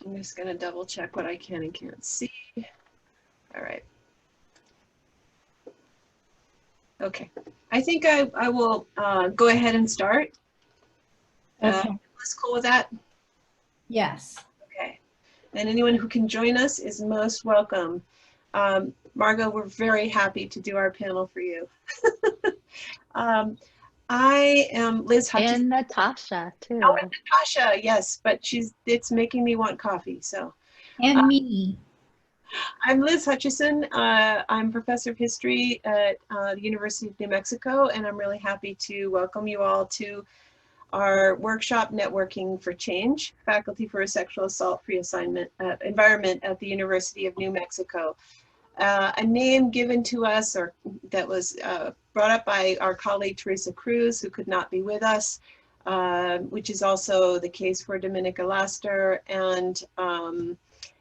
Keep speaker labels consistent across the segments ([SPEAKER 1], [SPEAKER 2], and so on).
[SPEAKER 1] I'm just going to double check what I can and can't see. All right. Okay. I think I will go ahead and start.
[SPEAKER 2] Okay.
[SPEAKER 1] Is cool with that?
[SPEAKER 2] Yes.
[SPEAKER 1] Okay. And anyone who can join us is most welcome. Margot, we're very happy to do our panel for you. I am Liz Hutchison.
[SPEAKER 3] And Natasha too.
[SPEAKER 1] Oh, and Natasha, yes, but it's making me want coffee, so.
[SPEAKER 2] And me.
[SPEAKER 1] I'm Liz Hutchison. I'm professor of history at the University of New Mexico, and I'm really happy to welcome you all to our workshop, Networking for Change, Faculty for a Sexual Assault-Free Environment at the University of New Mexico. A name given to us, or that was brought up by our colleague Teresa Cruz, who could not be with us, which is also the case for Dominica Laster and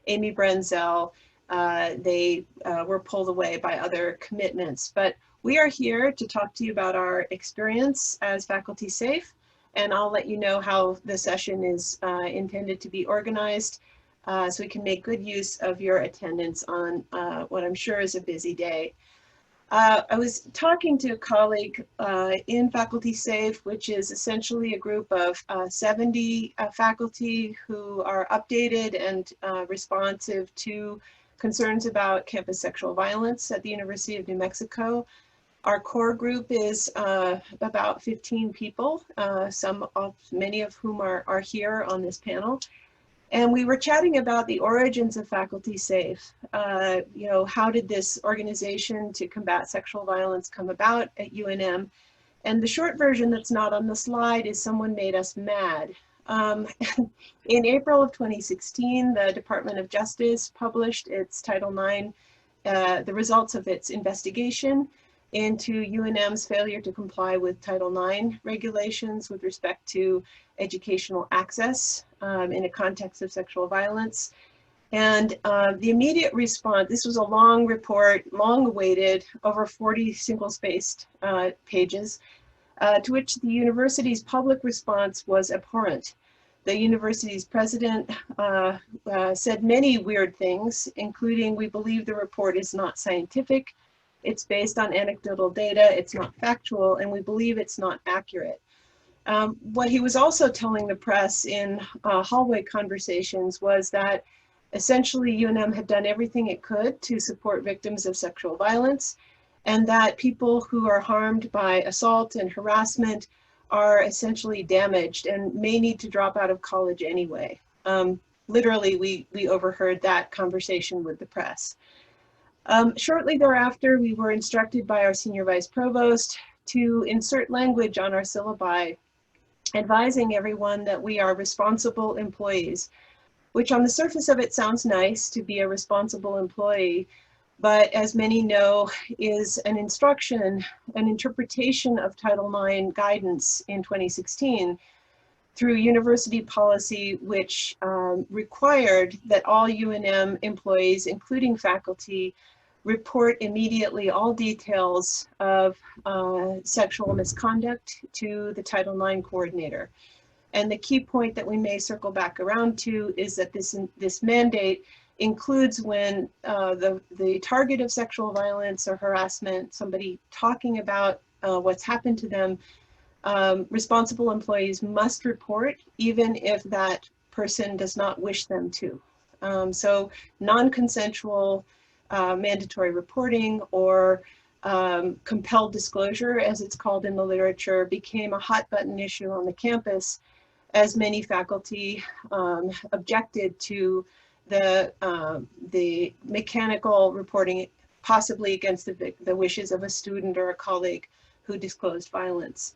[SPEAKER 1] Amy Brenzel. They were pulled away by other commitments, but we are here to talk to you about our experience as Faculty SAFE, and I'll let you know how the session is intended to be organized so we can make good use of your attendance on what I'm sure is a busy day. I was talking to a colleague in Faculty SAFE, which is essentially a group of 70 faculty who are updated and responsive to concerns about campus sexual violence at the University of New Mexico. Our core group is about 15 people, many of whom are here on this panel. And we were chatting about the origins of Faculty SAFE. You know, how did this organization to combat sexual violence come about at UNM? And the short version that's not on the slide is someone made us mad. In April of 2016, the Department of Justice published its Title IX, the results of its investigation into UNM's failure to comply with Title IX regulations with respect to educational access in a context of sexual violence. And the immediate response, this was a long report, long awaited, over 40 single-spaced pages, to which the university's public response was abhorrent. The university's president said many weird things, including, "We believe the report is not scientific, it's based on anecdotal data, it's not factual, and we believe it's not accurate." What he was also telling the press in hallway conversations was that essentially UNM had done everything it could to support victims of sexual violence, and that people who are harmed by assault and harassment are essentially damaged and may need to drop out of college anyway. Literally, we overheard that conversation with the press. Shortly thereafter, we were instructed by our senior vice provost to insert language on our syllabi advising everyone that we are responsible employees, which on the surface of it sounds nice to be a responsible employee, but as many know is an instruction, an interpretation of Title IX guidance in 2016 through university policy, which required that all UNM employees, including faculty, report immediately all details of sexual misconduct to the Title IX coordinator. And the key point that we may circle back around to is that this mandate includes when the target of sexual violence or harassment, somebody talking about what's happened to them, responsible employees must report even if that person does not wish them to. So non-consensual mandatory reporting or compelled disclosure, as it's called in the literature, became a hot button issue on the campus as many faculty objected to the mechanical reporting, possibly against the wishes of a student or a colleague who disclosed violence.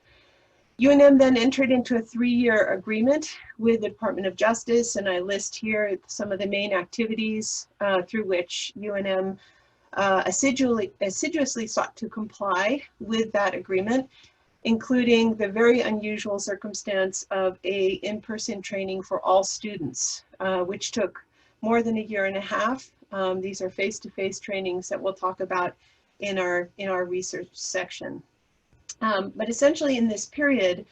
[SPEAKER 1] UNM then entered into a 3-year agreement with the Department of Justice, and I list here some of the main activities through which UNM assiduously sought to comply with that agreement, including the very unusual circumstance of a in-person training for all students, which took more than 1.5 years. These are face-to-face trainings that we'll talk about in our research section. But essentially in this period,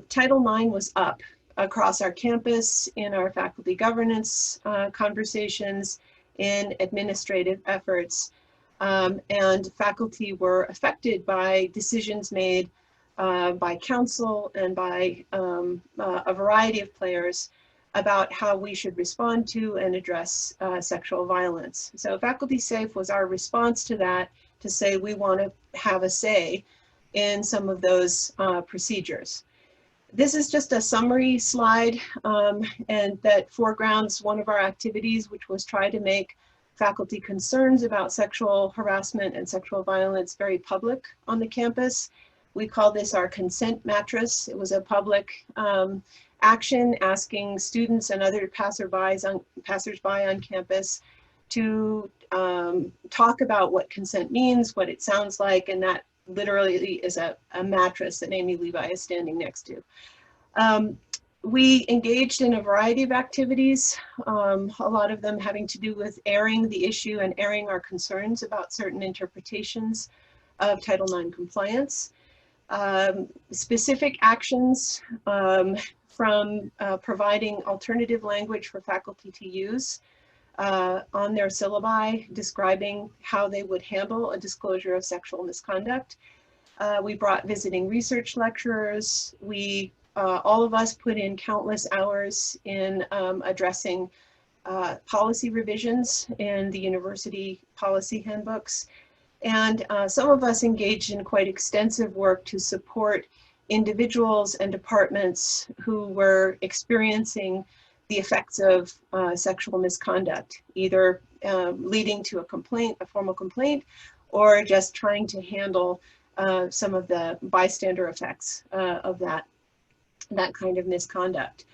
[SPEAKER 1] Title IX was up. across our campus, in our faculty governance conversations, in administrative efforts. And faculty were affected by decisions made by council and by a variety of players about how we should respond to and address sexual violence. So Faculty Safe was our response to that, to say we want to have a say in some of those procedures. This is just a summary slide, and that foregrounds one of our activities, which was try to make faculty concerns about sexual harassment and sexual violence very public on the campus. We call this our consent mattress. It was a public action asking students and other passersby on campus to talk about what consent means, what it sounds like, and that literally is a mattress that Amy Levi is standing next to. We engaged in a variety of activities, a lot of them having to do with airing the issue and airing our concerns about certain interpretations of Title IX compliance. Specific actions from providing alternative language for faculty to use on their syllabi, describing how they would handle a disclosure of sexual misconduct. We brought visiting research lecturers. We, all of us, put in countless hours in addressing policy revisions in the university policy handbooks. And some of us engaged in quite extensive work to support individuals and departments who were experiencing the effects of sexual misconduct, either leading to a complaint, a formal complaint, or just trying to handle some of the bystander effects of that kind of misconduct.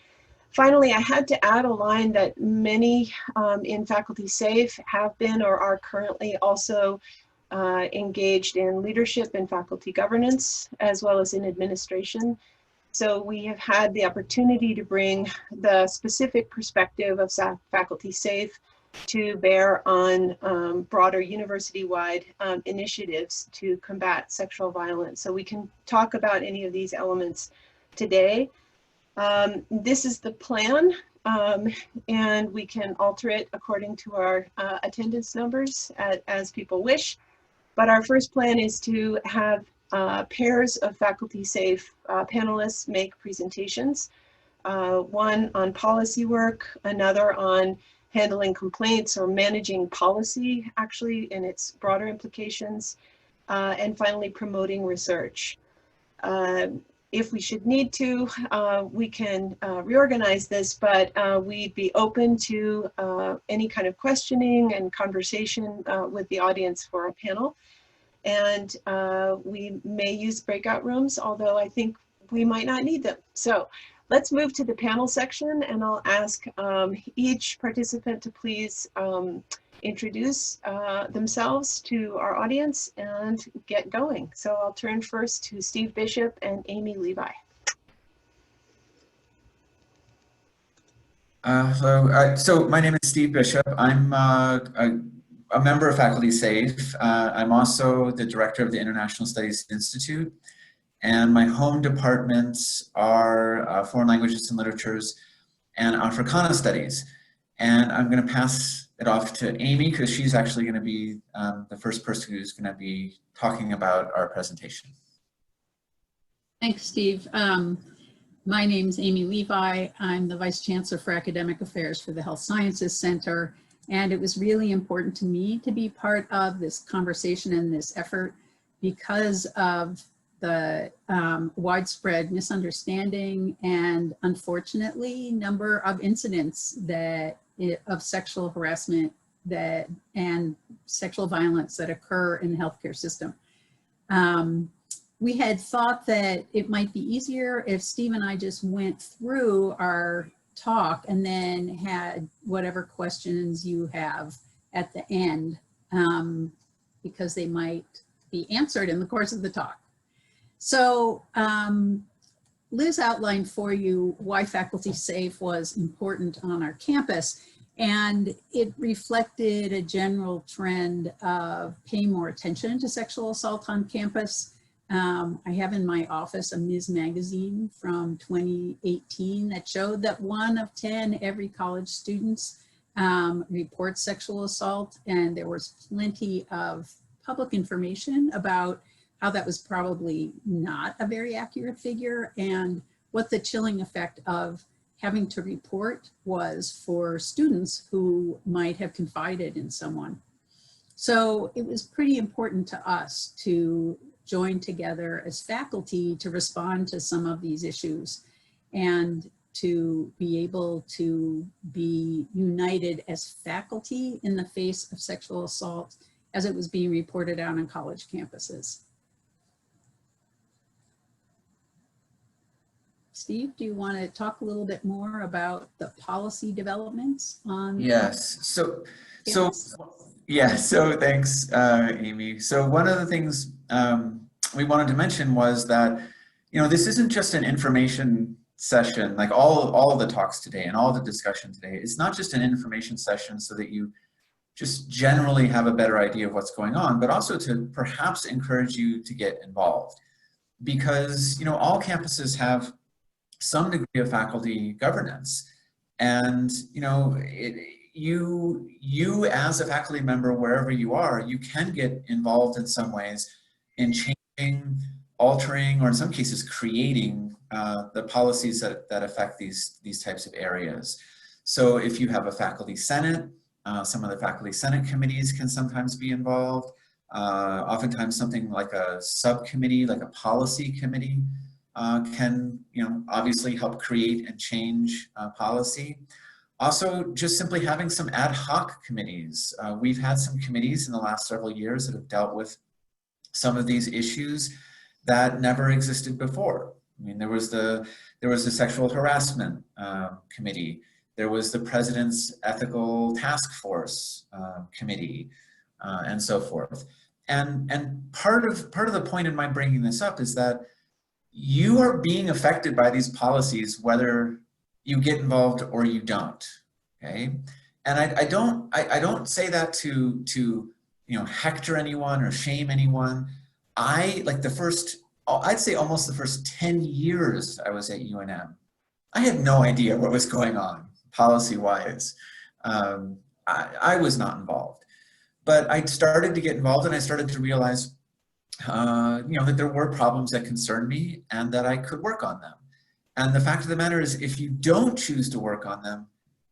[SPEAKER 1] Finally, I had to add a line that many in Faculty Safe have been or are currently also engaged in leadership and faculty governance, as well as in administration. So we have had the opportunity to bring the specific perspective of Faculty Safe to bear on broader university-wide initiatives to combat sexual violence. So we can talk about any of these elements today. This is the plan, and we can alter it according to our attendance numbers as people wish. But our first plan is to have pairs of Faculty Safe panelists make presentations, one on policy work, another on handling complaints or managing policy, actually, in its broader implications, and finally promoting research. If we should need to, we can reorganize this, but we'd be open to any kind of questioning and conversation with the audience for a panel. And we may use breakout rooms, although I think we might not need them. So let's move to the panel section, and I'll ask each participant to please introduce themselves to our audience and get going. So I'll turn first to Steve Bishop and Amy Levi.
[SPEAKER 3] Hello. So my name is Steve Bishop. I'm a member of Faculty Safe. I'm also the director of the International Studies Institute, and my home departments are Foreign Languages and Literatures and Africana Studies. And I'm going to pass it off to Amy because she's actually going to be the first person who's going to be talking about our presentation.
[SPEAKER 4] Thanks, Steve. My name is Amy Levi. I'm the Vice Chancellor for Academic Affairs for the Health Sciences Center. And it was really important to me to be part of this conversation and this effort because of the widespread misunderstanding and, unfortunately, number of incidents of sexual harassment and sexual violence that occur in the healthcare system. We had thought that it might be easier if Steve and I just went through our talk and then had whatever questions you have at the end, because they might be answered in the course of the talk. So Liz outlined for you why Faculty Safe was important on our campus, and it reflected a general trend of paying more attention to sexual assault on campus. I have in my office a Ms. magazine from 2018 that showed that 1 of 10 every college students report sexual assault, and there was plenty of public information about how that was probably not a very accurate figure and what the chilling effect of having to report was for students who might have confided in someone. So it was pretty important to us to join together as faculty to respond to some of these issues and to be able to be united as faculty in the face of sexual assault as it was being reported out on college campuses. Steve, do you want to talk a little bit more about the policy developments on?
[SPEAKER 3] Yes, so
[SPEAKER 4] campus?
[SPEAKER 3] yeah, so thanks, Amy. So one of the things we wanted to mention was that, you know, this isn't just an information session, like all of the talks today and all the discussion today. It's not just an information session so that you just generally have a better idea of what's going on, but also to perhaps encourage you to get involved. Because, you know, all campuses have some degree of faculty governance. And, you know, you as a faculty member, wherever you are, you can get involved in some ways in changing, altering, or in some cases creating the policies that affect these types of areas. So if you have a faculty senate, some of the faculty senate committees can sometimes be involved. Oftentimes something like a subcommittee, like a policy committee, can, you know, obviously help create and change policy. Also, just simply having some ad hoc committees. We've had some committees in the last several years that have dealt with some of these issues that never existed before. I mean, there was the sexual harassment committee. There was the President's Ethical Task Force committee, and so forth. And part of the point in my bringing this up is that you are being affected by these policies, whether you get involved or you don't. Okay, and I don't say that to you know, hector anyone or shame anyone. I'd say almost the first 10 years I was at UNM, I had no idea what was going on policy-wise. I was not involved, but I started to get involved and I started to realize, you know, that there were problems that concerned me and that I could work on them. And the fact of the matter is, if you don't choose to work on them,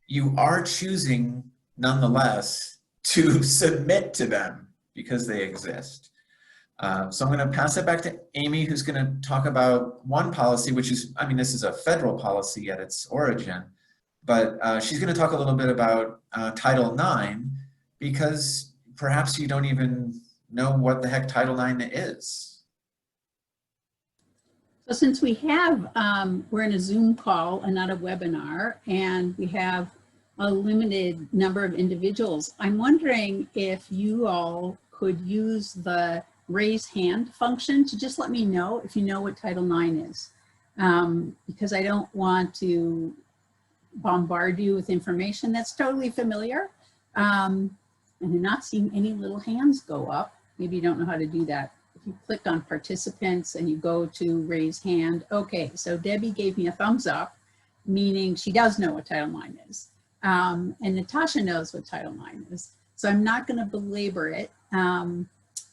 [SPEAKER 3] you are choosing nonetheless to submit to them because they exist. So I'm going to pass it back to Amy, who's going to talk about one policy, which is, I mean, this is a federal policy at its origin, but she's going to talk a little bit about Title IX, because perhaps you don't even know what the heck Title IX is.
[SPEAKER 4] So since we have, we're in a Zoom call and not a webinar, and we have a limited number of individuals, I'm wondering if you all could use the raise hand function to just let me know if you know what Title IX is, because I don't want to bombard you with information that's totally familiar. And I'm not seeing any little hands go up. Maybe you don't know how to do that. If you click on participants and you go to raise hand, okay, so Debbie gave me a thumbs up, meaning she does know what Title IX is. And Natasha knows what Title IX is. So I'm not going to belabor it.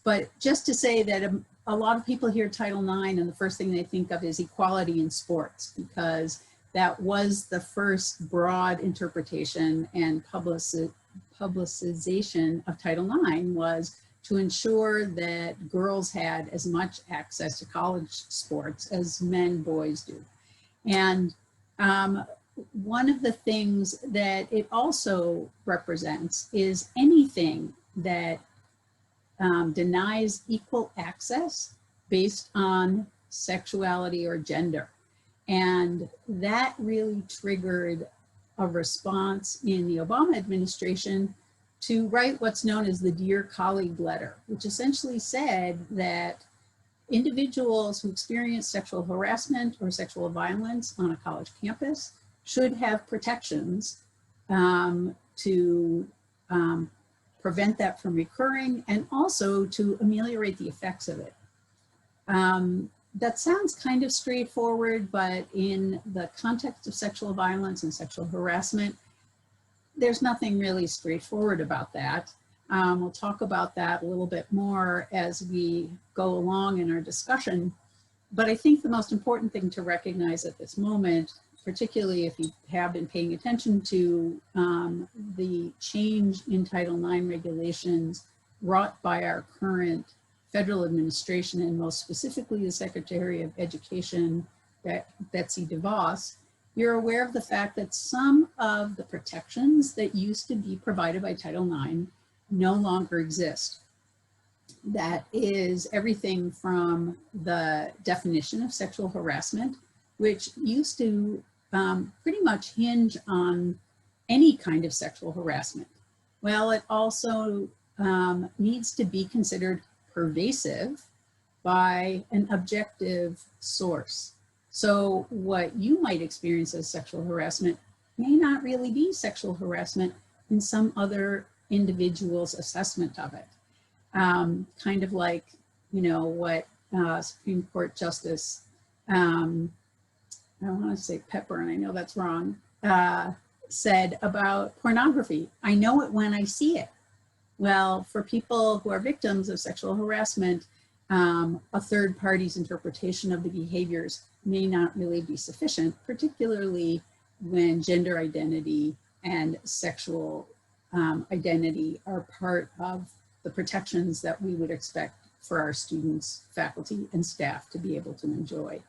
[SPEAKER 4] But just to say that a lot of people hear Title IX and the first thing they think of is equality in sports, because that was the first broad interpretation and publicization of Title IX, was to ensure that girls had as much access to college sports as boys do. And one of the things that it also represents is anything that denies equal access based on sexuality or gender. And that really triggered a response in the Obama administration to write what's known as the Dear Colleague letter, which essentially said that individuals who experience sexual harassment or sexual violence on a college campus should have protections to prevent that from recurring, and also to ameliorate the effects of it. That sounds kind of straightforward, but in the context of sexual violence and sexual harassment, there's nothing really straightforward about that. We'll talk about that a little bit more as we go along in our discussion. But I think the most important thing to recognize at this moment, particularly if you have been paying attention to the change in Title IX regulations wrought by our current federal administration, and most specifically the Secretary of Education, Betsy DeVos, you're aware of the fact that some of the protections that used to be provided by Title IX no longer exist. That is everything from the definition of sexual harassment, which used to pretty much hinge on any kind of sexual harassment. Well, it also needs to be considered pervasive by an objective source. So what you might experience as sexual harassment may not really be sexual harassment in some other individual's assessment of it. Kind of like, you know, what Supreme Court Justice, I want to say Pepper, and I know that's wrong, said about pornography. I know it when I see it. Well, for people who are victims of sexual harassment, a third party's interpretation of the behaviors may not really be sufficient, particularly when gender identity and sexual identity are part of the protections that we would expect for our students, faculty, and staff to be able to enjoy.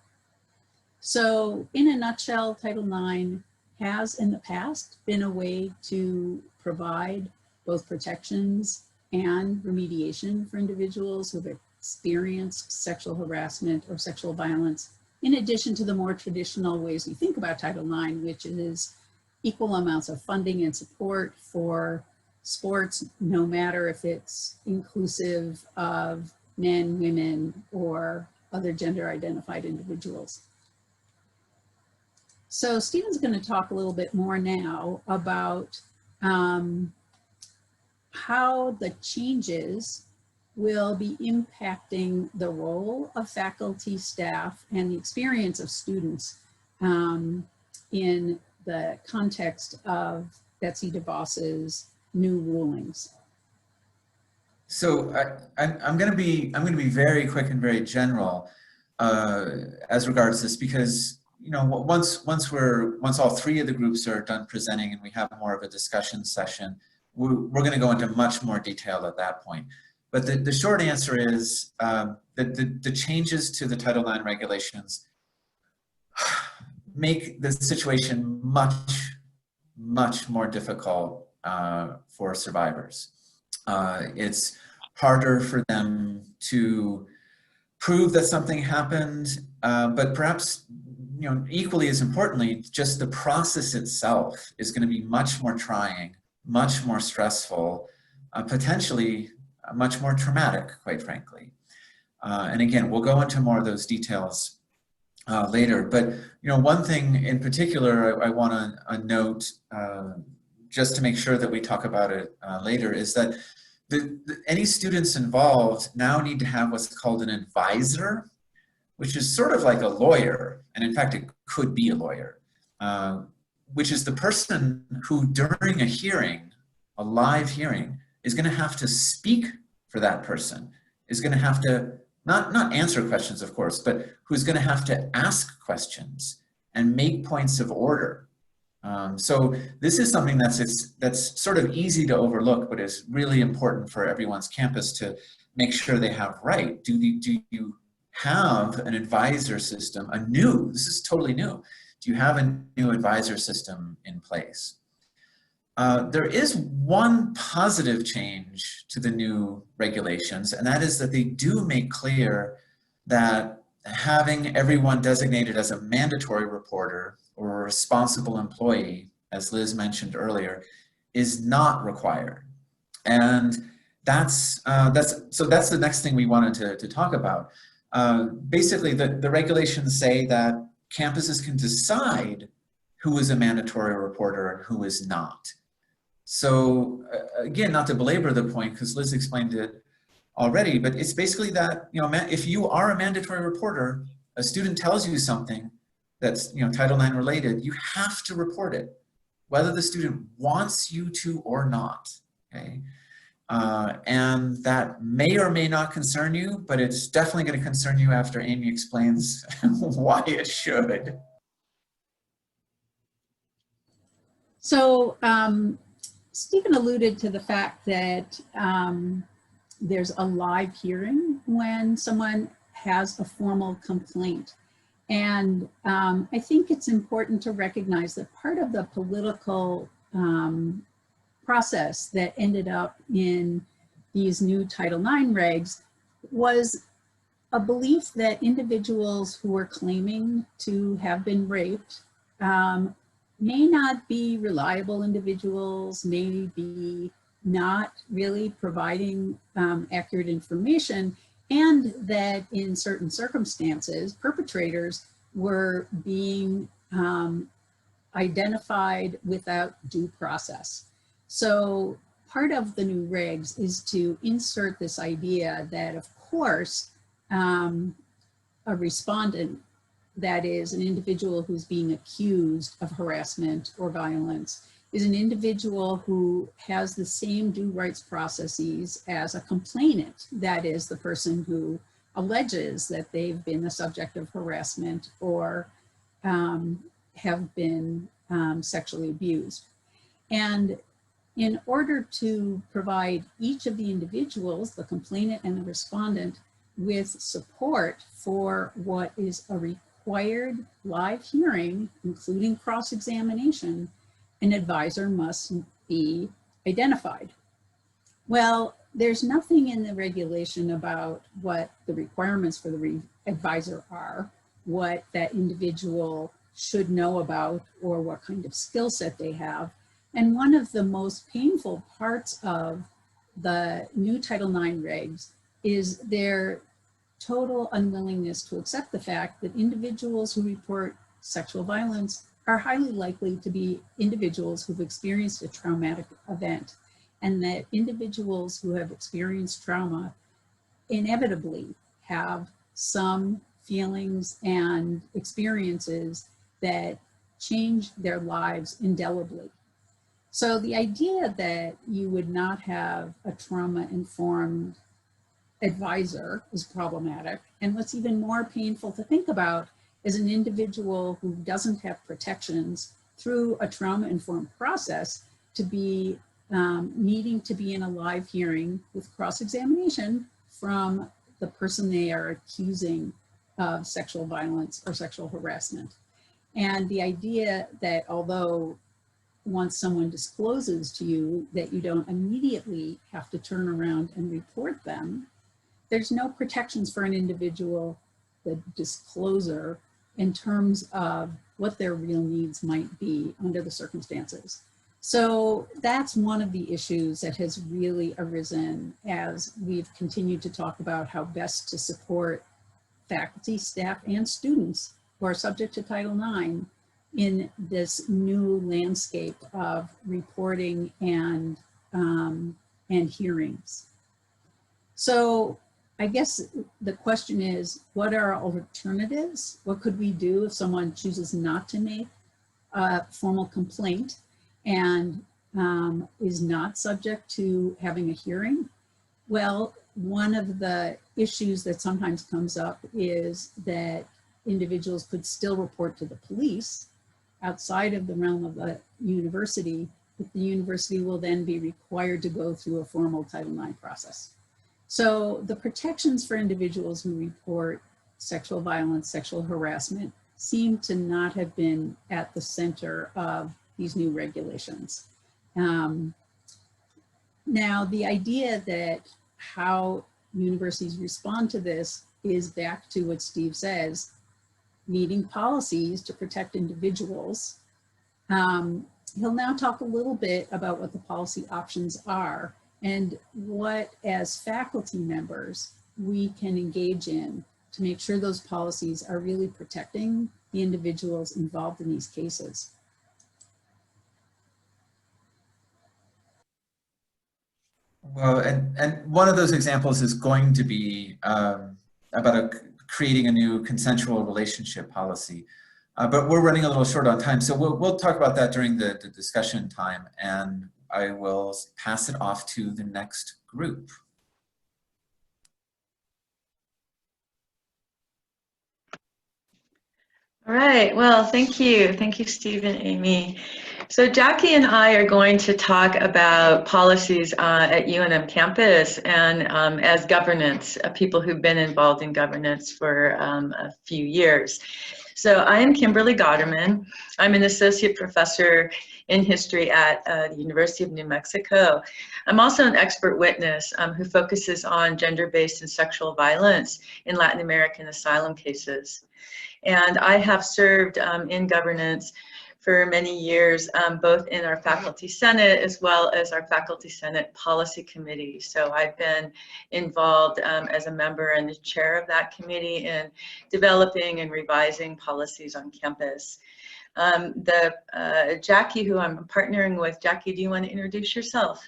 [SPEAKER 4] So in a nutshell, Title IX has in the past been a way to provide both protections and remediation for individuals who've experienced sexual harassment or sexual violence, in addition to the more traditional ways we think about Title IX, which is equal amounts of funding and support for sports, no matter if it's inclusive of men, women, or other gender identified individuals. So Stephen's going to talk a little bit more now about how the changes will be impacting the role of faculty, staff, and the experience of students in the context of Betsy DeVos's new rulings.
[SPEAKER 3] So I'm going to be very quick and very general as regards this, because you know once all three of the groups are done presenting and we have more of a discussion session, we're going to go into much more detail at that point. But the short answer is that the changes to the Title IX regulations make the situation much more difficult for survivors. It's harder for them to prove that something happened, but perhaps, you know, equally as importantly, just the process itself is going to be much more trying, much more stressful, potentially much more traumatic, quite frankly. And again, we'll go into more of those details later. But you know, one thing in particular I want to note, just to make sure that we talk about it later, is that any students involved now need to have what's called an advisor, which is sort of like a lawyer, and in fact it could be a lawyer, which is the person who during a hearing, a live hearing, is going to have to speak for that person, is going to have to not answer questions, of course, but who's going to have to ask questions and make points of order. So this is something that's sort of easy to overlook, but is really important for everyone's campus to make sure they have right. Do you have an advisor system, this is totally new. Do you have a new advisor system in place? There is one positive change to the new regulations, and that is that they do make clear that having everyone designated as a mandatory reporter or a responsible employee, as Liz mentioned earlier, is not required. And that's the next thing we wanted to talk about. Basically, the regulations say that campuses can decide who is a mandatory reporter and who is not. So again, not to belabor the point, because Liz explained it already, but it's basically that, you know, if you are a mandatory reporter, a student tells you something that's, you know, Title IX related, you have to report it, whether the student wants you to or not, okay? And that may or may not concern you, but it's definitely going to concern you after Amy explains why it should.
[SPEAKER 4] So Stephen alluded to the fact that there's a live hearing when someone has a formal complaint. And I think it's important to recognize that part of the political process that ended up in these new Title IX regs was a belief that individuals who were claiming to have been raped may not be reliable individuals, may be not really providing accurate information, and that in certain circumstances, perpetrators were being identified without due process. So part of the new regs is to insert this idea that, of course, a respondent, that is an individual who's being accused of harassment or violence, is an individual who has the same due rights processes as a complainant, that is the person who alleges that they've been the subject of harassment or have been sexually abused. And in order to provide each of the individuals, the complainant and the respondent, with support for what is a required live hearing, including cross-examination, an advisor must be identified. Well, there's nothing in the regulation about what the requirements for the advisor are, what that individual should know about, or what kind of skill set they have. And one of the most painful parts of the new Title IX regs is their total unwillingness to accept the fact that individuals who report sexual violence are highly likely to be individuals who've experienced a traumatic event, and that individuals who have experienced trauma inevitably have some feelings and experiences that change their lives indelibly. So the idea that you would not have a trauma-informed advisor is problematic. And what's even more painful to think about is an individual who doesn't have protections through a trauma-informed process to be needing to be in a live hearing with cross-examination from the person they are accusing of sexual violence or sexual harassment. And the idea that although once someone discloses to you that you don't immediately have to turn around and report them, there's no protections for an individual, the disclosure, in terms of what their real needs might be under the circumstances. So that's one of the issues that has really arisen as we've continued to talk about how best to support faculty, staff, and students who are subject to Title IX in this new landscape of reporting and hearings. So I guess the question is, what are our alternatives? What could we do if someone chooses not to make a formal complaint and is not subject to having a hearing? Well, one of the issues that sometimes comes up is that individuals could still report to the police outside of the realm of the university, but the university will then be required to go through a formal Title IX process. So the protections for individuals who report sexual violence, sexual harassment seem to not have been at the center of these new regulations. Now, the idea that how universities respond to this is back to what Steve says, needing policies to protect individuals. He'll now talk a little bit about what the policy options are and what, as faculty members, we can engage in to make sure those policies are really protecting the individuals involved in these cases.
[SPEAKER 3] Well, and one of those examples is going to be about creating a new consensual relationship policy. But we're running a little short on time, so we'll talk about that during the discussion time, and I will pass it off to the next group.
[SPEAKER 5] All right, well, thank you. Thank you, Steve and Amy. So Jackie and I are going to talk about policies at UNM campus and as governance, people who've been involved in governance for a few years. So I am Kimberly Gotterman. I'm an associate professor in history at the University of New Mexico. I'm also an expert witness who focuses on gender-based and sexual violence in Latin American asylum cases. And I have served in governance for many years, both in our faculty senate as well as our faculty senate policy committee. So I've been involved as a member and the chair of that committee in developing and revising policies on campus. Jackie, who I'm partnering with, Jackie, do you want to introduce yourself?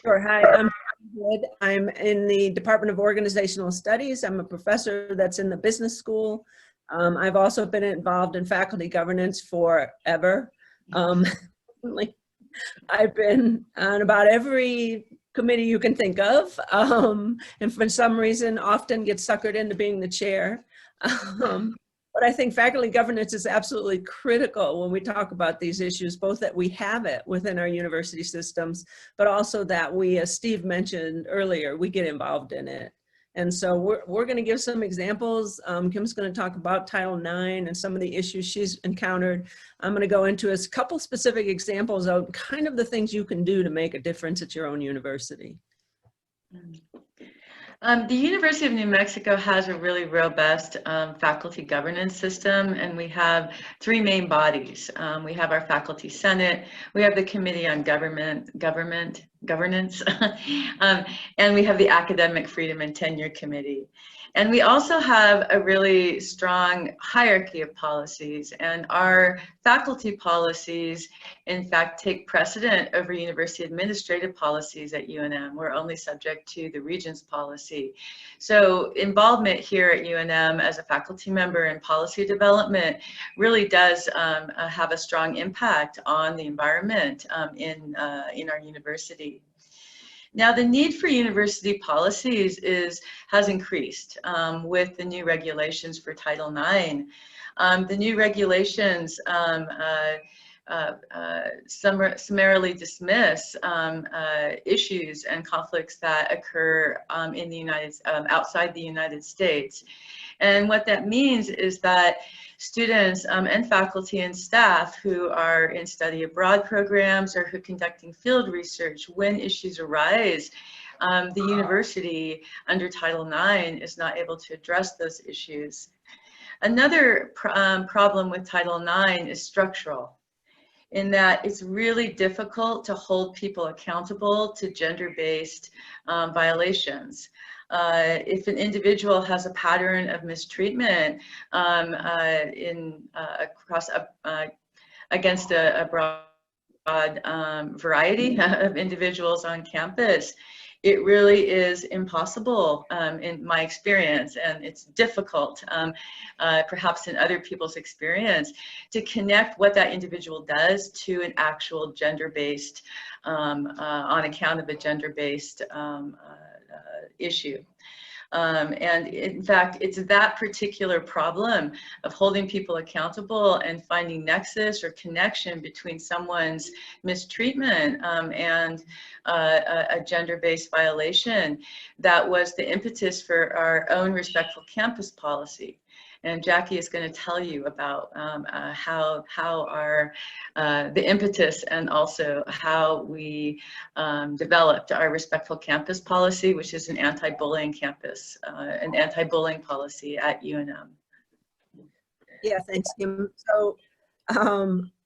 [SPEAKER 6] Sure. Hi, I'm Good. I'm in the Department of Organizational Studies. I'm a professor that's in the business school. I've also been involved in faculty governance forever. I've been on about every committee you can think of, and for some reason often get suckered into being the chair. But I think faculty governance is absolutely critical when we talk about these issues, both that we have it within our university systems, but also that we, as Steve mentioned earlier, we get involved in it. And so we're going to give some examples. Kim's going to talk about Title IX and some of the issues she's encountered. I'm going to go into a couple specific examples of kind of the things you can do to make a difference at your own university.
[SPEAKER 5] The University of New Mexico has a really robust faculty governance system, and we have three main bodies. We have our faculty senate, we have the committee on governance, and we have the academic freedom and tenure committee. And we also have a really strong hierarchy of policies, and our faculty policies, in fact, take precedent over university administrative policies at UNM. We're only subject to the Regents policy. So involvement here at UNM as a faculty member in policy development really does have a strong impact on the environment in our university. Now, the need for university policies has increased with the new regulations for Title IX. The new regulations summarily dismiss issues and conflicts that occur in the outside the United States. And what that means is that students and faculty and staff who are in study abroad programs or who are conducting field research, when issues arise, the university under Title IX is not able to address those issues. Another problem with Title IX is structural, in that it's really difficult to hold people accountable to gender-based violations. If an individual has a pattern of mistreatment against a broad variety of individuals on campus, it really is impossible in my experience, and it's difficult, perhaps in other people's experience, to connect what that individual does to an actual gender-based, on account of a gender-based issue. And in fact, it's that particular problem of holding people accountable and finding nexus or connection between someone's mistreatment and a gender-based violation that was the impetus for our own Respectful Campus policy. And Jackie is going to tell you about how our the impetus and also how we developed our Respectful Campus policy, which is an anti-bullying campus, an anti-bullying policy at UNM.
[SPEAKER 6] Yeah, thanks, Kim. So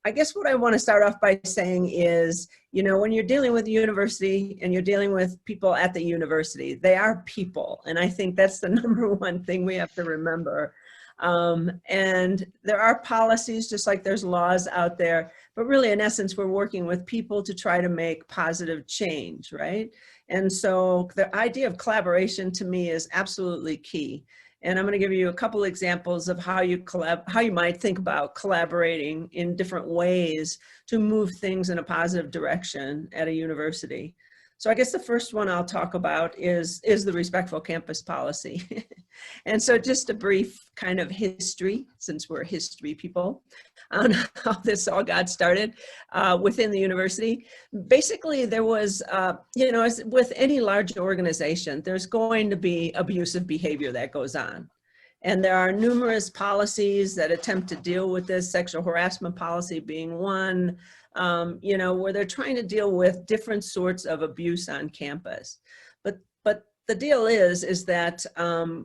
[SPEAKER 6] I guess what I want to start off by saying is, you know, when you're dealing with the university and you're dealing with people at the university, they are people. And I think that's the number one thing we have to remember. And there are policies, just like there's laws out there, but really in essence, we're working with people to try to make positive change, right? And so the idea of collaboration to me is absolutely key. And I'm going to give you a couple examples of how you might think about collaborating in different ways to move things in a positive direction at a university. So I guess the first one I'll talk about is the respectful campus policy. And so just a brief kind of history, since we're history people, on how this all got started within the university. Basically, there was, you know, as with any large organization, there's going to be abusive behavior that goes on. And there are numerous policies that attempt to deal with this, sexual harassment policy being one, you know, where they're trying to deal with different sorts of abuse on campus. But the deal is that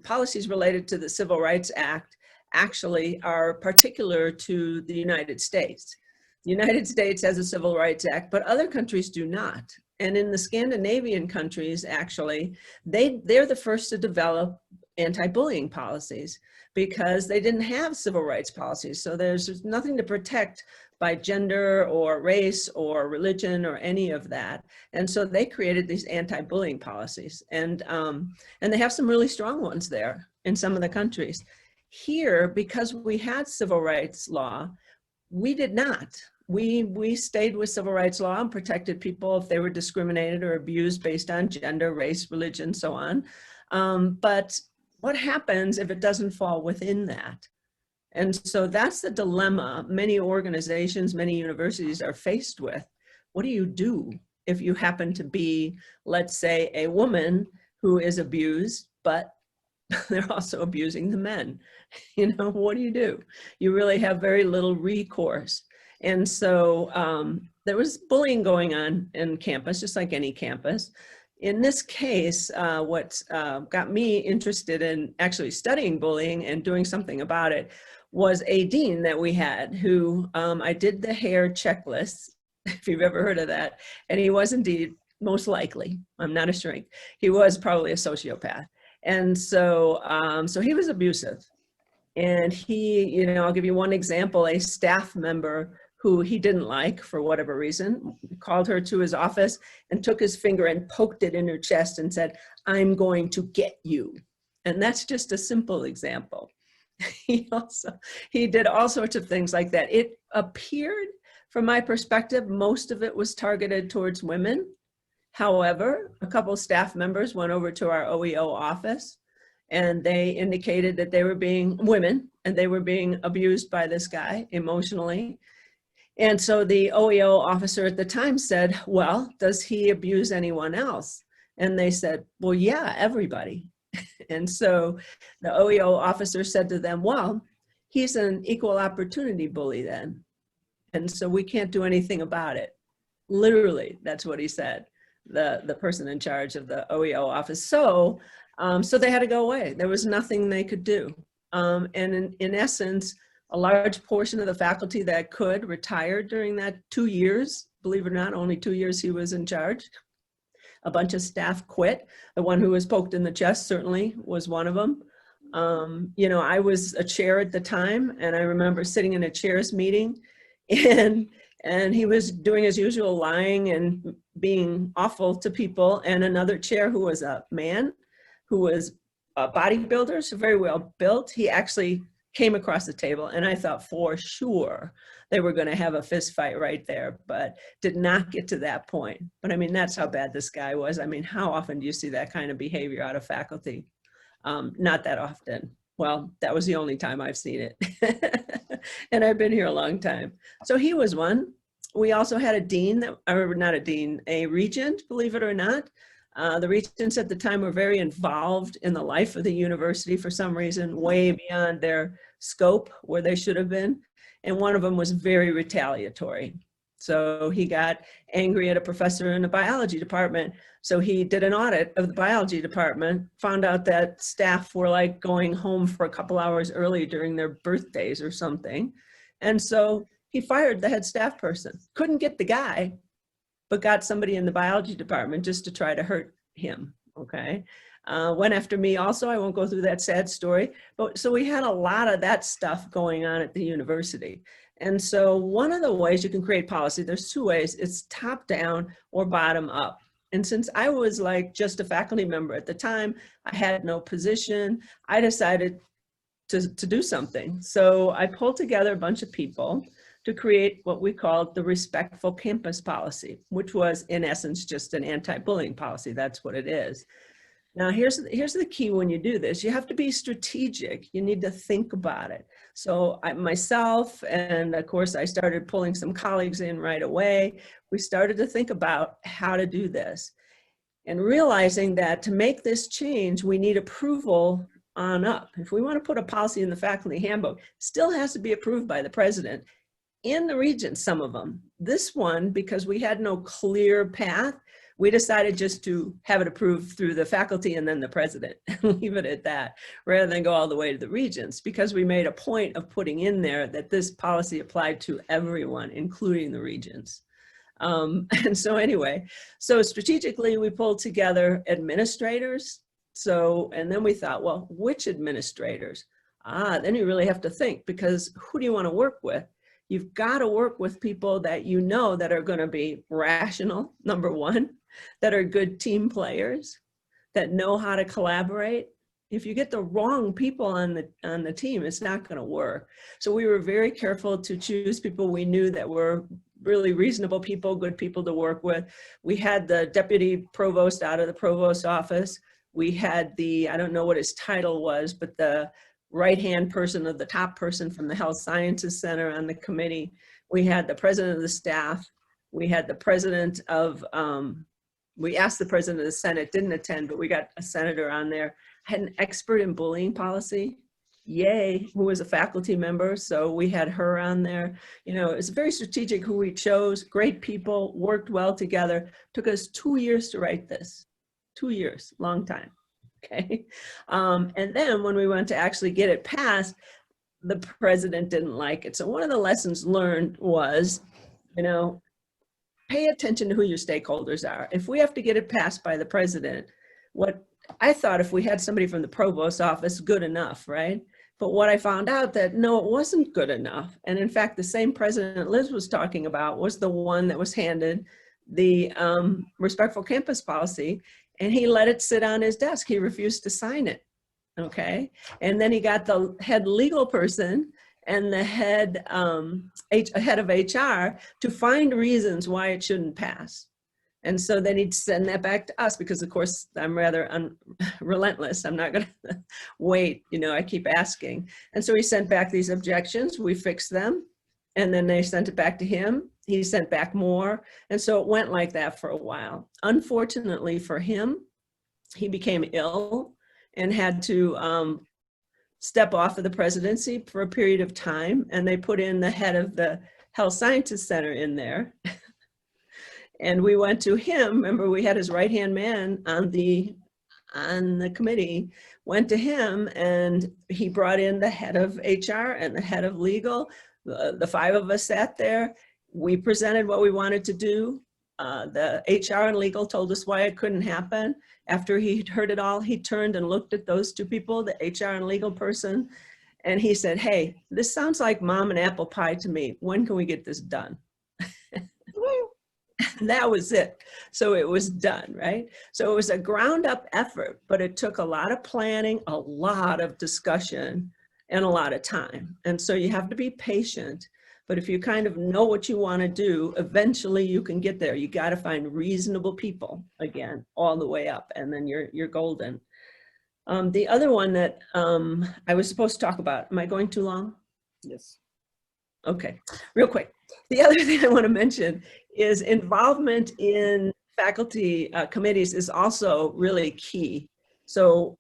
[SPEAKER 6] policies related to the Civil Rights Act actually are particular to the United States. The United States has a Civil Rights Act, but other countries do not. And in the Scandinavian countries, actually, they're the first to develop anti-bullying policies because they didn't have civil rights policies. So there's nothing to protect by gender or race or religion or any of that. And so they created these anti-bullying policies. And they have some really strong ones there in some of the countries. Here, because we had civil rights law, we did not. We stayed with civil rights law and protected people if they were discriminated or abused based on gender, race, religion, so on. But what happens if it doesn't fall within that? And so that's the dilemma many organizations, many universities are faced with. What do you do if you happen to be, let's say, a woman who is abused, but they're also abusing the men? You know, what do? You really have very little recourse. And so there was bullying going on in campus, just like any campus. In this case, what got me interested in actually studying bullying and doing something about it was a dean that we had who I did the hair checklist, if you've ever heard of that. And he was indeed, most likely, I'm not a shrink, he was probably a sociopath. And so, so he was abusive. And he, you know, I'll give you one example, a staff member who he didn't like for whatever reason, called her to his office and took his finger and poked it in her chest and said, "I'm going to get you." And that's just a simple example. He did all sorts of things like that. It appeared, from my perspective, most of it was targeted towards women. However, a couple of staff members went over to our OEO office and they indicated that they were being women and they were being abused by this guy emotionally. And so the OEO officer at the time said, "Well, does he abuse anyone else?" And they said, "Well, yeah, everybody." And so the OEO officer said to them, "Well, he's an equal opportunity bully then. And so we can't do anything about it." Literally, that's what he said, the person in charge of the OEO office. So they had to go away. There was nothing they could do. And in essence, a large portion of the faculty that could retired during that 2 years. Believe it or not, only 2 years he was in charge. A bunch of staff quit. The one who was poked in the chest certainly was one of them. You know, I was a chair at the time, and I remember sitting in a chairs meeting, and he was doing his usual lying and being awful to people. And another chair who was a man, who was a bodybuilder, so very well built, he actually came across the table, and I thought for sure they were going to have a fist fight right there, but did not get to that point. But I mean, that's how bad this guy was. I mean, how often do you see that kind of behavior out of faculty? Not that often. Well, that was the only time I've seen it. And I've been here a long time. So he was one. We also had a dean, or not a dean, a regent, believe it or not. The regents at the time were very involved in the life of the university for some reason, way beyond their scope where they should have been. And one of them was very retaliatory. So he got angry at a professor in the biology department. So he did an audit of the biology department, found out that staff were like going home for a couple hours early during their birthdays or something. And so he fired the head staff person. Couldn't get the guy, but got somebody in the biology department just to try to hurt him, okay? Went after me also. I won't go through that sad story. But so we had a lot of that stuff going on at the university. And so one of the ways you can create policy, there's two ways, it's top down or bottom up. And since I was like just a faculty member at the time, I had no position, I decided to do something. So I pulled together a bunch of people to create what we called the respectful campus policy, which was in essence just an anti-bullying policy. That's what it is. Now, here's the key when you do this. You have to be strategic. You need to think about it. So myself, and of course, I started pulling some colleagues in right away. We started to think about how to do this and realizing that to make this change, we need approval on up. If we want to put a policy in the faculty handbook, it still has to be approved by the president. In the regions, some of them. This one, because we had no clear path, we decided just to have it approved through the faculty and then the president, and leave it at that, rather than go all the way to the regions, because we made a point of putting in there that this policy applied to everyone, including the regions. And so anyway, so strategically we pulled together administrators. So, and then we thought, well, which administrators? Then you really have to think, because who do you want to work with? You've got to work with people that you know that are going to be rational, number one, that are good team players, that know how to collaborate. If you get the wrong people on the team, it's not going to work. So we were very careful to choose people we knew that were really reasonable people, good people to work with. We had the deputy provost out of the provost office. We had the, I don't know what his title was, but the right-hand person of the top person from the Health Sciences Center on the committee. We had the president of the staff. We had the president of, we asked the president of the Senate, didn't attend, but we got a senator on there. Had an expert in bullying policy, yay, who was a faculty member. So we had her on there. You know, it's very strategic who we chose, great people, worked well together. Took us 2 years to write this, 2 years, long time. Okay. And then when we went to actually get it passed, the president didn't like it. So one of the lessons learned was, you know, pay attention to who your stakeholders are. If we have to get it passed by the president, what I thought if we had somebody from the provost office, good enough, right? But what I found out that no, it wasn't good enough. And in fact, the same president Liz was talking about was the one that was handed the respectful campus policy. And he let it sit on his desk. He refused to sign it, okay? And then he got the head legal person and the head of HR to find reasons why it shouldn't pass. And so then he'd send that back to us because of course I'm rather relentless. I'm not gonna wait, you know, I keep asking. And so he sent back these objections, we fixed them, and then they sent it back to him. He sent back more. And so it went like that for a while. Unfortunately for him, he became ill and had to step off of the presidency for a period of time. And they put in the head of the Health Sciences Center in there. And we went to him. Remember, we had his right-hand man on the committee, went to him, and he brought in the head of HR and the head of legal. The five of us sat there. We presented what we wanted to do. The HR and legal told us why it couldn't happen. After he'd heard it all, he turned and looked at those two people, the HR and legal person, and he said, hey, this sounds like mom and apple pie to me. When can we get this done? That was it. So it was done, right? So it was a ground up effort, but it took a lot of planning, a lot of discussion, and a lot of time. And so you have to be patient. But if you kind of know what you want to do, eventually you can get there. You got to find reasonable people, again, all the way up, and then you're golden. The other one that I was supposed to talk about, am I going too long?
[SPEAKER 7] Yes.
[SPEAKER 6] Okay, real quick. The other thing I want to mention is involvement in faculty committees is also really key. So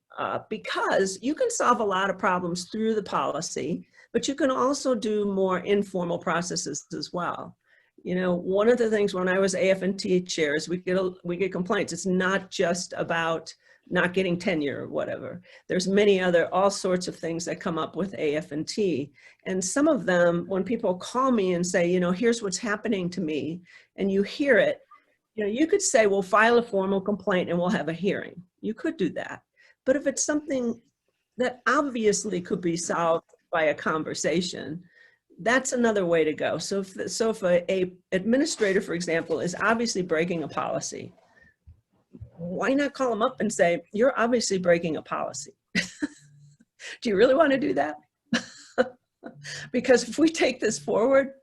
[SPEAKER 6] because you can solve a lot of problems through the policy, but you can also do more informal processes as well. You know, one of the things when I was AF&T chairs, we get complaints. It's not just about not getting tenure or whatever. There's many other, all sorts of things that come up with AF&T. And some of them, when people call me and say, you know, here's what's happening to me, and you hear it, you know, you could say, we'll file a formal complaint and we'll have a hearing. You could do that. But if it's something that obviously could be solved by a conversation, that's another way to go. So if a administrator, for example, is obviously breaking a policy, why not call them up and say, you're obviously breaking a policy. Do you really want to do that? Because if we take this forward,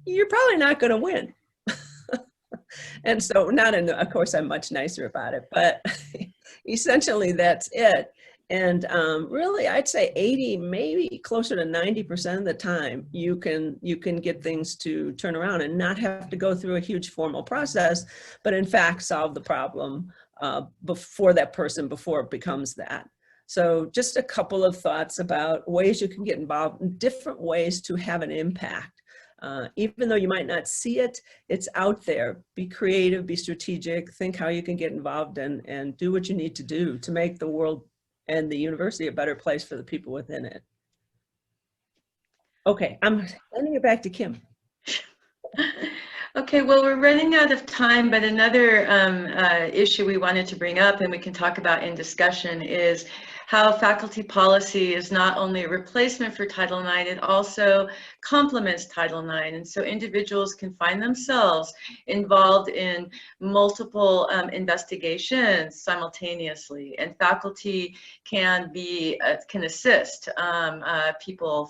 [SPEAKER 6] you're probably not going to win. And so of course, I'm much nicer about it, but essentially that's it. And really, I'd say 80, maybe closer to 90% of the time, you can get things to turn around and not have to go through a huge formal process, but in fact, solve the problem before it becomes that. So just a couple of thoughts about ways you can get involved in different ways to have an impact. Even though you might not see it, it's out there. Be creative, be strategic, think how you can get involved and do what you need to do to make the world and the university a better place for the people within it. Okay, I'm handing it back to Kim.
[SPEAKER 5] Okay, well, we're running out of time, but another issue we wanted to bring up and we can talk about in discussion is how faculty policy is not only a replacement for Title IX, it also complements Title IX. And so individuals can find themselves involved in multiple investigations simultaneously, and faculty can assist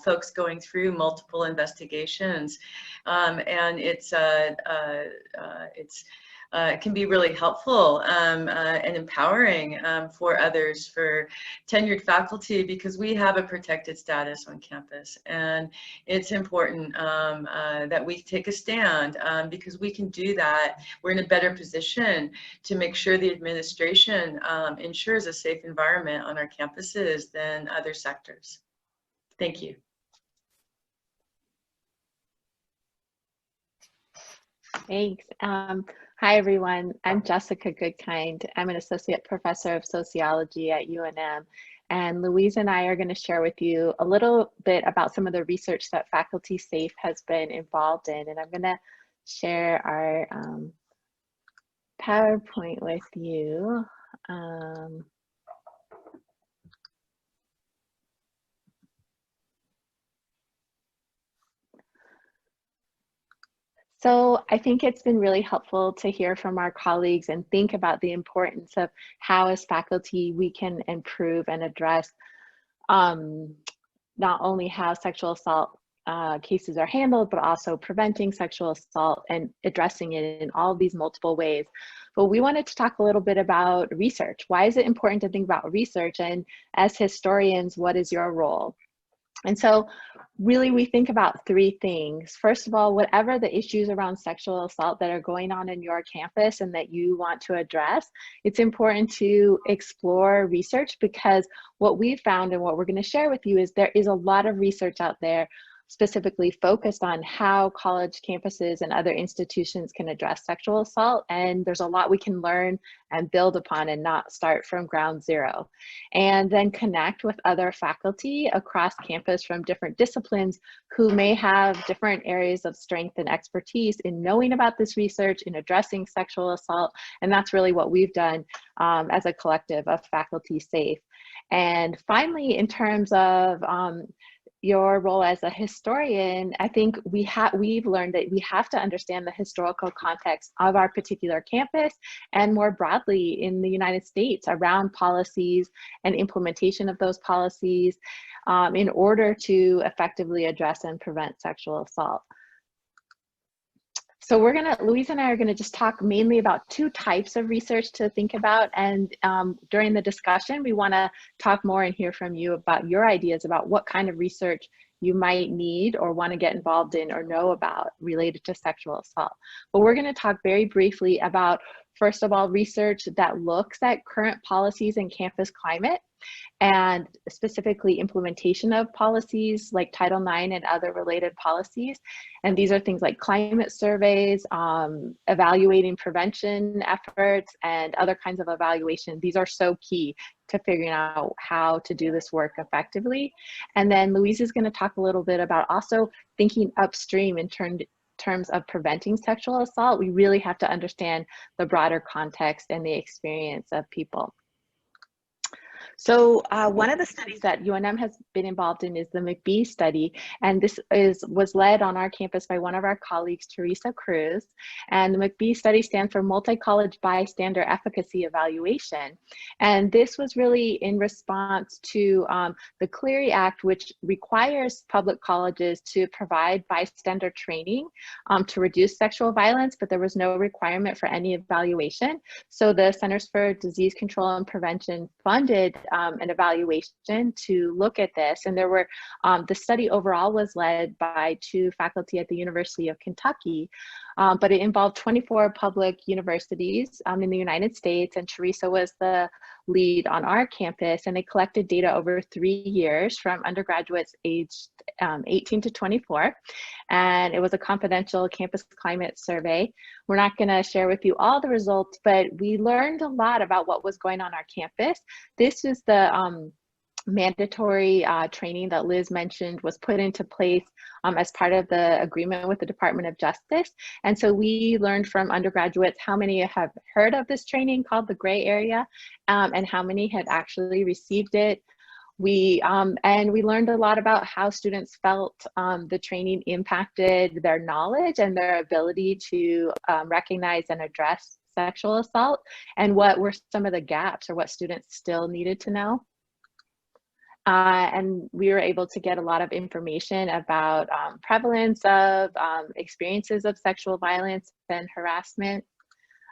[SPEAKER 5] folks going through multiple investigations. And it can be really helpful and empowering for others, for tenured faculty, because we have a protected status on campus. And it's important that we take a stand because we can do that. We're in a better position to make sure the administration ensures a safe environment on our campuses than other sectors. Thank you.
[SPEAKER 7] Thanks. Hi, everyone. I'm Jessica Goodkind. I'm an associate professor of sociology at UNM. And Louise and I are going to share with you a little bit about some of the research that Faculty SAFE has been involved in. And I'm going to share our PowerPoint with you. So I think it's been really helpful to hear from our colleagues and think about the importance of how as faculty we can improve and address not only how sexual assault cases are handled, but also preventing sexual assault and addressing it in all of these multiple ways. But we wanted to talk a little bit about research. Why is it important to think about research? And as historians, what is your role? And so really we think about three things. First of all, whatever the issues around sexual assault that are going on in your campus and that you want to address, it's important to explore research, because what we've found and what we're going to share with you is there is a lot of research out there specifically focused on how college campuses and other institutions can address sexual assault. And there's a lot we can learn and build upon and not start from ground zero. And then connect with other faculty across campus from different disciplines who may have different areas of strength and expertise in knowing about this research, in addressing sexual assault. And that's really what we've done as a collective of Faculty SAFE. And finally, in terms of your role as a historian, I think we've learned that we have to understand the historical context of our particular campus and more broadly in the United States around policies and implementation of those policies in order to effectively address and prevent sexual assault. So Louise and I are gonna just talk mainly about two types of research to think about. And during the discussion, we wanna talk more and hear from you about your ideas about what kind of research you might need or wanna get involved in or know about related to sexual assault. But we're gonna talk very briefly about, first of all, research that looks at current policies and campus climate, and specifically implementation of policies like Title IX and other related policies. And these are things like climate surveys, evaluating prevention efforts, and other kinds of evaluation. These are so key to figuring out how to do this work effectively. And then Louise is going to talk a little bit about also thinking upstream in terms of preventing sexual assault. We really have to understand the broader context and the experience of people. So one of the studies that UNM has been involved in is the McBee study, and this was led on our campus by one of our colleagues, Teresa Cruz. And the McBee study stands for Multi-College Bystander Efficacy Evaluation. And this was really in response to the Clery Act, which requires public colleges to provide bystander training to reduce sexual violence, but there was no requirement for any evaluation. So the Centers for Disease Control and Prevention funded an evaluation to look at this. And there were, the study overall was led by 2 faculty at the University of Kentucky, but it involved 24 public universities in the United States, and Teresa was the lead on our campus, and they collected data over 3 years from undergraduates aged 18 to 24, and it was a confidential campus climate survey. We're not going to share with you all the results, but we learned a lot about what was going on our campus. This is the mandatory training that Liz mentioned was put into place as part of the agreement with the Department of Justice. And so we learned from undergraduates how many have heard of this training called the gray area, and how many had actually received it. And we learned a lot about how students felt the training impacted their knowledge and their ability to recognize and address sexual assault, and what were some of the gaps or what students still needed to know. And we were able to get a lot of information about prevalence of experiences of sexual violence and harassment.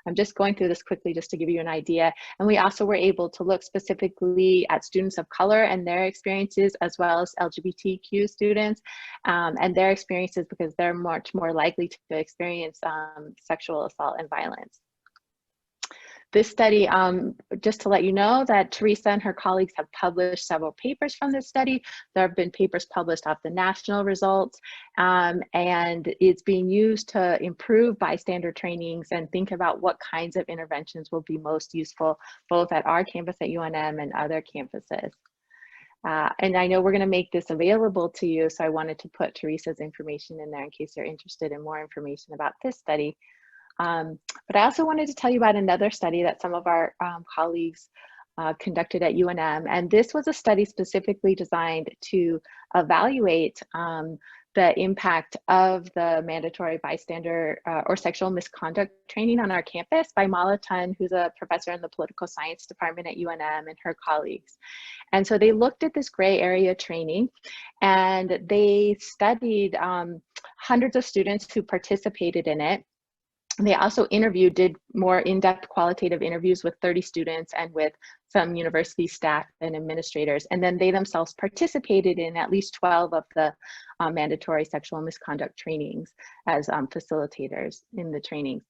[SPEAKER 7] I'm just going through this quickly just to give you an idea. And we also were able to look specifically at students of color and their experiences, as well as LGBTQ students and their experiences, because they're much more likely to experience sexual assault and violence. This study, just to let you know that Teresa and her colleagues have published several papers from this study. There have been papers published off the national results, and it's being used to improve bystander trainings and think about what kinds of interventions will be most useful, both at our campus at UNM and other campuses. And I know we're going to make this available to you, so I wanted to put Teresa's information in there in case you're interested in more information about this study. But I also wanted to tell you about another study that some of our colleagues conducted at UNM. And this was a study specifically designed to evaluate the impact of the mandatory bystander or sexual misconduct training on our campus by Mala Tun, who's a professor in the political science department at UNM, and her colleagues. And so they looked at this gray area training, and they studied hundreds of students who participated in it. They also did more in-depth qualitative interviews with 30 students and with some university staff and administrators. And then they themselves participated in at least 12 of the mandatory sexual misconduct trainings as facilitators in the trainings.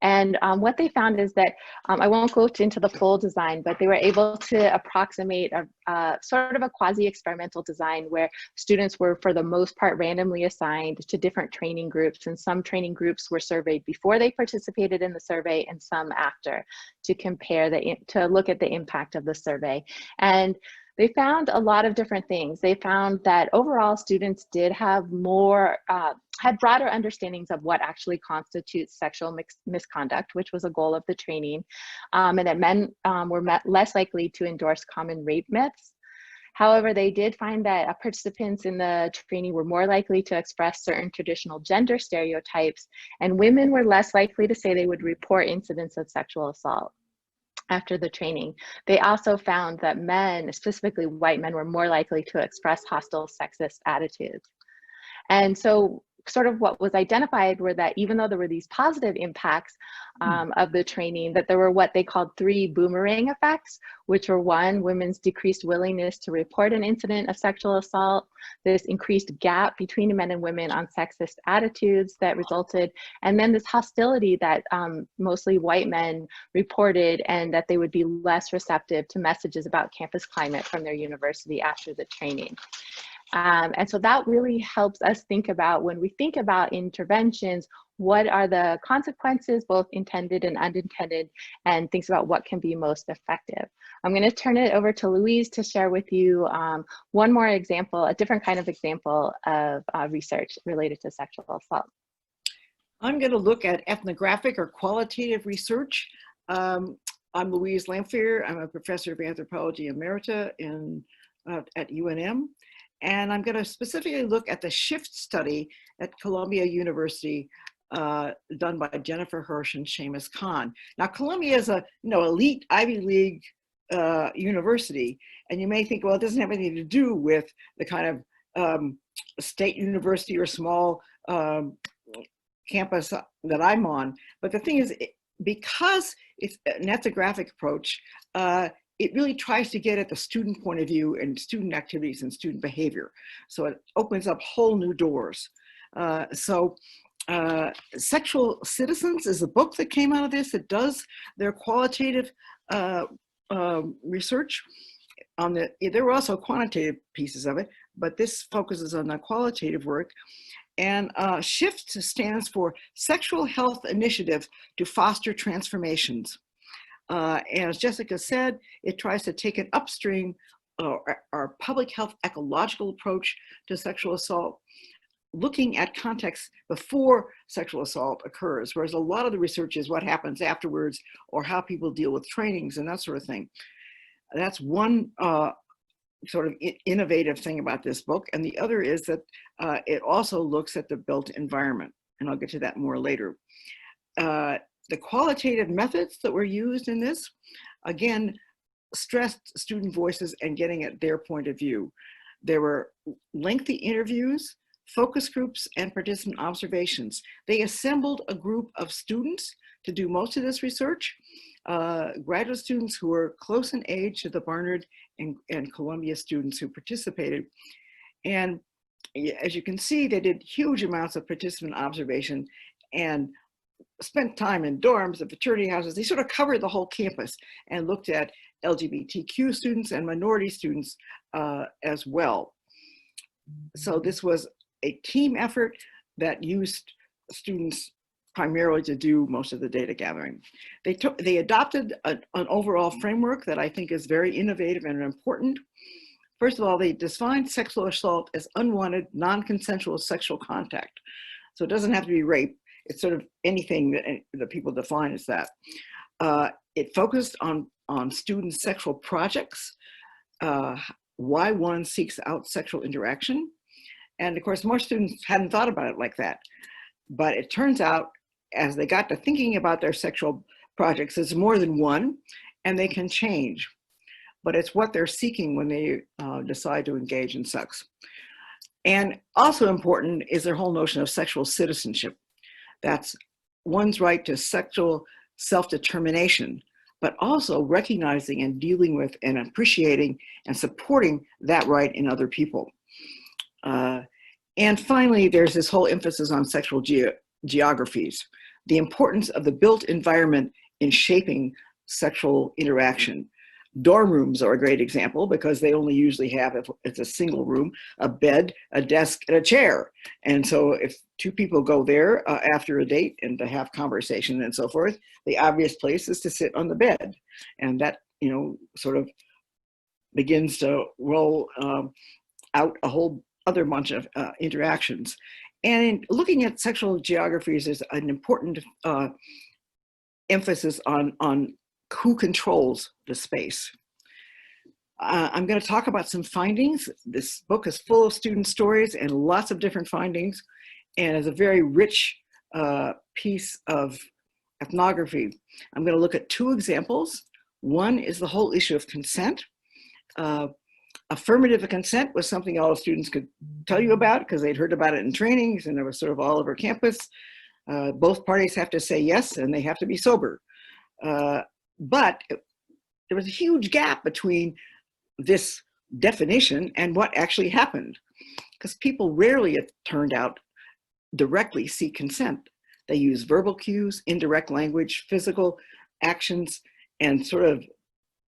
[SPEAKER 7] And what they found is that, I won't go into the full design, but they were able to approximate a sort of a quasi-experimental design where students were, for the most part, randomly assigned to different training groups, and some training groups were surveyed before they participated in the survey and some after, to compare to look at the impact of the survey. And they found a lot of different things. They found that overall students did have had broader understandings of what actually constitutes sexual misconduct, which was a goal of the training, and that men were less likely to endorse common rape myths. However, they did find that participants in the training were more likely to express certain traditional gender stereotypes, and women were less likely to say they would report incidents of sexual assault after the training. They also found that men, specifically white men, were more likely to express hostile sexist attitudes. And so sort of what was identified were that even though there were these positive impacts of the training, that there were what they called 3 boomerang effects, which were: 1, women's decreased willingness to report an incident of sexual assault, this increased gap between men and women on sexist attitudes that resulted, and then this hostility that mostly white men reported, and that they would be less receptive to messages about campus climate from their university after the training. And so that really helps us think about, when we think about interventions, what are the consequences, both intended and unintended, and thinks about what can be most effective. I'm going to turn it over to Louise to share with you one more example, a different kind of example of research related to sexual assault.
[SPEAKER 8] I'm going to look at ethnographic or qualitative research. I'm Louise Lamphere. I'm a professor of anthropology emerita at UNM. And I'm going to specifically look at the SHIFT study at Columbia University done by Jennifer Hirsch and Seamus Khan. Now, Columbia is a elite Ivy League university, and you may think, well, it doesn't have anything to do with the kind of state university or small campus that I'm on. But the thing is, because it's an ethnographic approach, it really tries to get at the student point of view and student activities and student behavior. So it opens up whole new doors. Sexual Citizens is a book that came out of this. It does their qualitative research on there were also quantitative pieces of it, but this focuses on the qualitative work. And SHIFT stands for Sexual Health Initiative to Foster Transformations. And as Jessica said, it tries to take an upstream or public health ecological approach to sexual assault, looking at context before sexual assault occurs, whereas a lot of the research is what happens afterwards or how people deal with trainings and that sort of thing. That's one sort of innovative thing about this book. And the other is that it also looks at the built environment, and I'll get to that more later. The qualitative methods that were used in this, again, stressed student voices and getting at their point of view. There were lengthy interviews, focus groups, and participant observations. They assembled a group of students to do most of this research, graduate students who were close in age to the Barnard and Columbia students who participated. And as you can see, they did huge amounts of participant observation and spent time in dorms and fraternity houses. They sort of covered the whole campus and looked at LGBTQ students and minority students as well. So this was a team effort that used students primarily to do most of the data gathering. They adopted an overall framework that I think is very innovative and important. First of all, they defined sexual assault as unwanted, non-consensual sexual contact. So it doesn't have to be rape. It's sort of anything that people define as that. It focused on student sexual projects, why one seeks out sexual interaction. And of course, more students hadn't thought about it like that. But it turns out, as they got to thinking about their sexual projects, it's more than one, and they can change. But it's what they're seeking when they decide to engage in sex. And also important is their whole notion of sexual citizenship. That's one's right to sexual self-determination, but also recognizing and dealing with and appreciating and supporting that right in other people. And finally, there's this whole emphasis on sexual geographies, the importance of the built environment in shaping sexual interaction. Dorm rooms are a great example because they only usually have, if it's a single room, a bed, a desk, and a chair. And so if two people go there after a date and to have conversation and so forth, the obvious place is to sit on the bed. And that, sort of begins to roll out a whole other bunch of interactions. And in looking at sexual geographies, there's an important emphasis on who controls the space. I'm going to talk about some findings. This book is full of student stories and lots of different findings, and is a very rich piece of ethnography. I'm going to look at two examples. One is the whole issue of consent. Affirmative consent was something all the students could tell you about because they'd heard about it in trainings, and it was sort of all over campus. Both parties have to say yes, and they have to be sober. But there was a huge gap between this definition and what actually happened, because people rarely, it turned out, directly seek consent. They use verbal cues, indirect language, physical actions, and sort of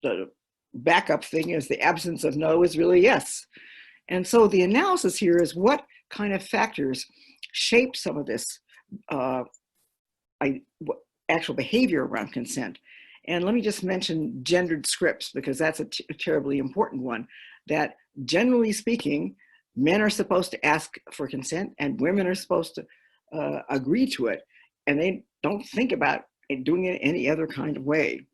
[SPEAKER 8] the backup thing is the absence of no is really yes. And so the analysis here is what kind of factors shape some of this actual behavior around consent. And let me just mention gendered scripts, because that's a terribly important one, that generally speaking, men are supposed to ask for consent and women are supposed to agree to it. And they don't think about doing it any other kind of way.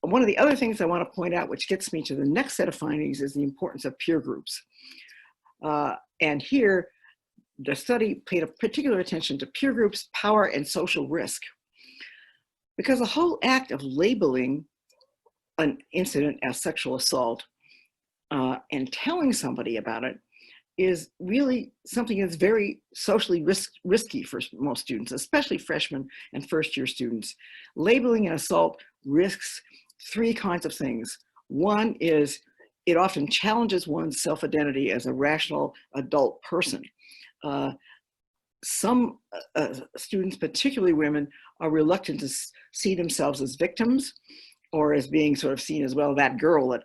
[SPEAKER 8] one of the other things I want to point out, which gets me to the next set of findings, is the importance of peer groups. And here, the study paid a particular attention to peer groups, power, and social risk. Because the whole act of labeling an incident as sexual assault and telling somebody about it is really something that's very socially risky for most students, especially freshmen and first-year students. Labeling an assault risks three kinds of things. One is it often challenges one's self-identity as a rational adult person. Some students, particularly women, are reluctant to see themselves as victims or as being sort of seen as, well, that girl that,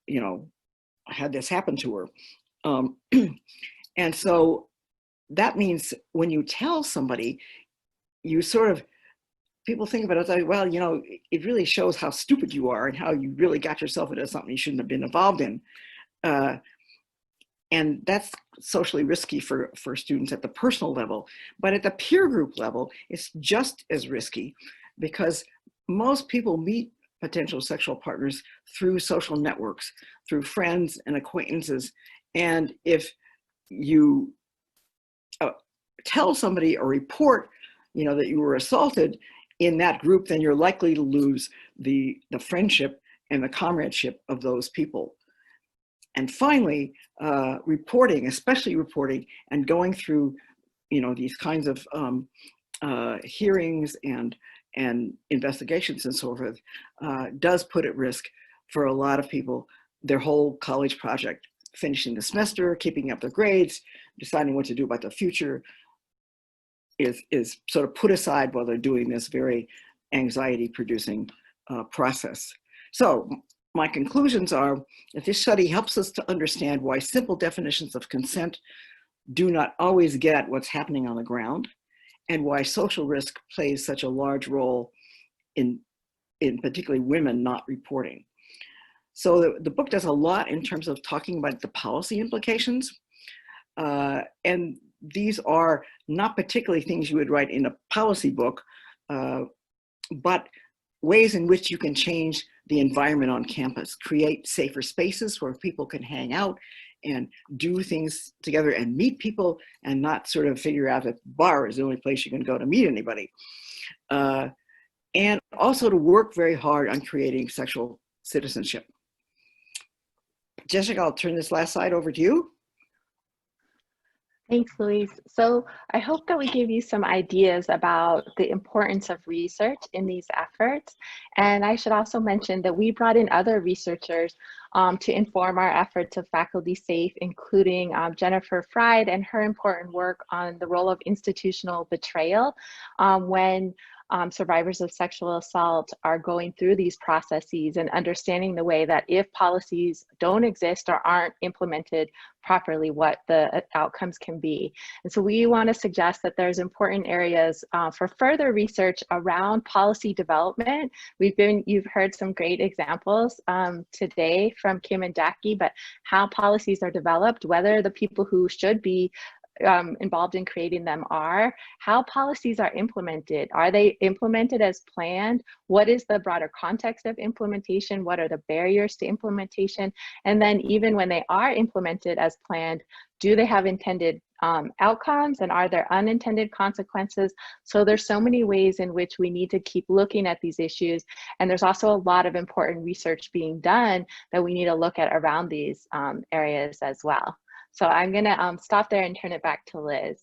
[SPEAKER 8] you know, had this happen to her. And so that means when you tell somebody, you sort of, people think about it like, well, you know, it really shows how stupid you are and how you really got yourself into something you shouldn't have been involved in. And that's socially risky for students at the personal level. But at the peer group level, it's just as risky, because most people meet potential sexual partners through social networks, through friends and acquaintances. And if you tell somebody or report, you know, that you were assaulted in that group, then you're likely to lose the friendship and the comradeship of those people. And finally, reporting, especially reporting and going through, you know, these kinds of hearings and investigations and so forth, does put at risk for a lot of people their whole college project. Finishing the semester, keeping up their grades, deciding what to do about the future is sort of put aside while they're doing this very anxiety-producing process. So my conclusions are that this study helps us to understand why simple definitions of consent do not always get at what's happening on the ground, and why social risk plays such a large role in particularly women not reporting. So the book does a lot in terms of talking about the policy implications. And these are not particularly things you would write in a policy book, but ways in which you can change the environment on campus, create safer spaces where people can hang out and do things together and meet people, and not sort of figure out that bar is the only place you can go to meet anybody. And also to work very hard on creating sexual citizenship. Jessica, I'll turn this last slide over to you.
[SPEAKER 7] Thanks, Louise. So I hope that we gave you some ideas about the importance of research in these efforts. And I should also mention that we brought in other researchers to inform our efforts of Faculty SAFE, including Jennifer Fried and her important work on the role of institutional betrayal when survivors of sexual assault are going through these processes, and understanding the way that if policies don't exist or aren't implemented properly, what the outcomes can be. And so we want to suggest that there's important areas for further research around policy development. You've heard some great examples today from Kim and Jackie, but how policies are developed, whether the people who should be involved in creating them are, how policies are implemented. Are they implemented as planned? What is the broader context of implementation? What are the barriers to implementation? And then even when they are implemented as planned, do they have intended outcomes, and are there unintended consequences? So there's so many ways in which we need to keep looking at these issues. And there's also a lot of important research being done that we need to look at around these areas as well. So I'm going to stop there and turn it back to Liz.